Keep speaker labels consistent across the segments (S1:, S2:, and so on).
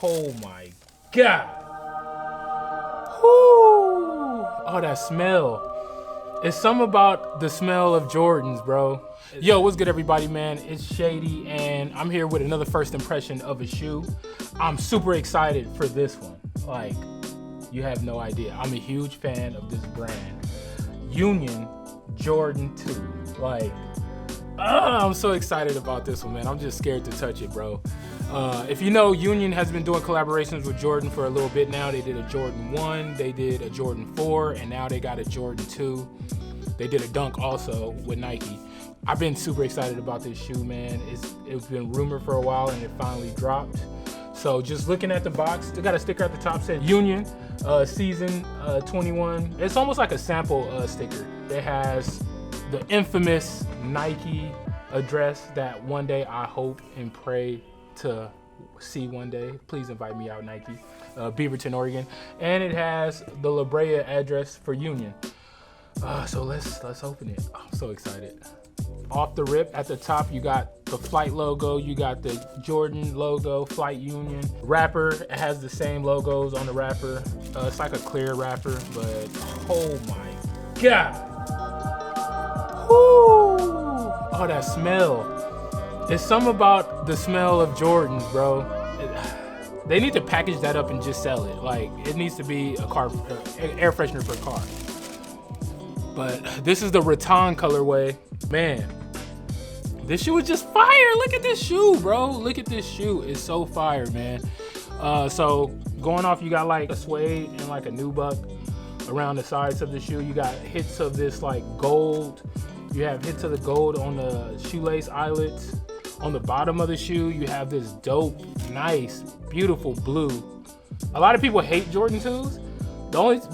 S1: Oh my God. Whoo. Oh, that smell. It's something about the smell of Jordans, bro. Yo, what's good, everybody, man? It's Shady, and I'm here with another first impression of a shoe. I'm super excited for this one. Like, you have no idea. I'm a huge fan of this brand. Union Jordan 2. Like, I'm so excited about this one, man. I'm just scared to touch it, bro. If you know, Union has been doing collaborations with Jordan for a little bit now. They did a Jordan 1, they did a Jordan 4, and now they got a Jordan 2. They did a dunk also with Nike. I've been super excited about this shoe, man. It's been rumored for a while and it finally dropped. So just looking at the box, they got a sticker at the top saying Union season 21. It's almost like a sample sticker. It has the infamous Nike address that one day I hope and pray to see one day. Please invite me out, Nike. Beaverton, Oregon. And it has the La Brea address for Union. So let's open it. Oh, I'm so excited. Off the rip, at the top you got the Flight logo, you got the Jordan logo, Flight Union. Wrapper has the same logos on the wrapper. It's like a clear wrapper, but oh my God. Woo! Oh, that smell. It's something about the smell of Jordans, bro. They need to package that up and just sell it. Like, it needs to be a car, air freshener for a car. But this is the Rattan colorway. Man, this shoe is just fire. Look at this shoe, bro. Look at this shoe. It's so fire, man. So going off, you got like a suede and like a nubuck around the sides of the shoe. You got hits of this like gold. You have hits of the gold on the shoelace eyelets. On the bottom of the shoe, you have this dope, nice, beautiful blue. A lot of people hate Jordan 2s.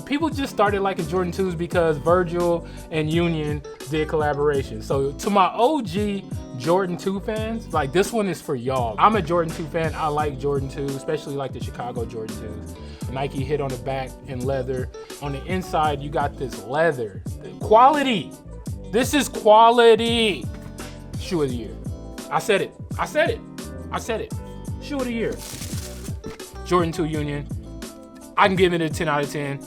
S1: People just started liking Jordan 2s because Virgil and Union did collaboration. So to my OG Jordan 2 fans, like, this one is for y'all. I'm a Jordan 2 fan. I like Jordan 2, especially like the Chicago Jordan 2s. Nike hit on the back in leather. On the inside, you got this leather. Quality. This is quality. Shoe of the year. I said it. I said it. I said it. Shoe of the year. Jordan 2 Union. I can give it a 10 out of 10.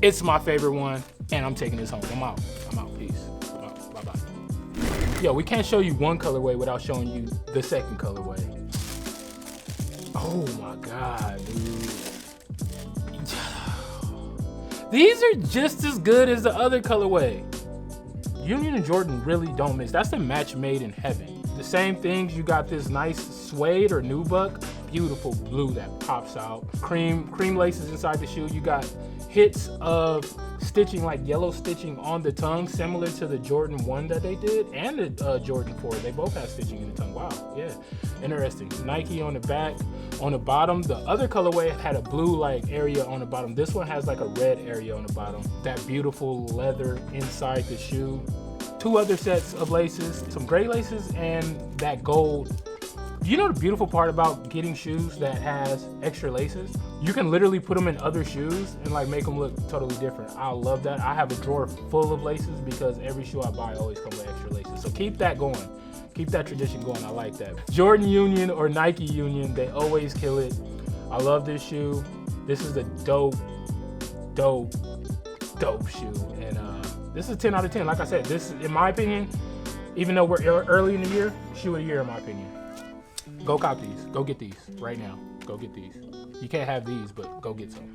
S1: It's my favorite one, and I'm taking this home. I'm out. I'm out. Peace. I'm out. Bye-bye. Yo, we can't show you one colorway without showing you the second colorway. Oh my God, dude. These are just as good as the other colorway. Union and Jordan really don't mix. That's a match made in heaven. The same things, you got this nice suede or nubuck, beautiful blue that pops out. Cream laces inside the shoe. You got hits of stitching, like yellow stitching on the tongue, similar to the Jordan 1 that they did and the Jordan 4. They both have stitching in the tongue. Wow, yeah, interesting. Nike on the back. On the bottom, the other colorway had a blue like area on the bottom. This one has like a red area on the bottom. That beautiful leather inside the shoe. Two other sets of laces, some gray laces and that gold. You know the beautiful part about getting shoes that has extra laces? You can literally put them in other shoes and like make them look totally different. I love that. I have a drawer full of laces because every shoe I buy always comes with extra laces. So keep that going. Keep that tradition going. I like that. Jordan Union or Nike Union, they always kill it. I love this shoe. This is a dope shoe. And this is a 10 out of 10. Like I said, this, in my opinion, even though we're early in the year, shoe of the year in my opinion. Go cop these. Go get these right now. Go get these. You can't have these, but go get some.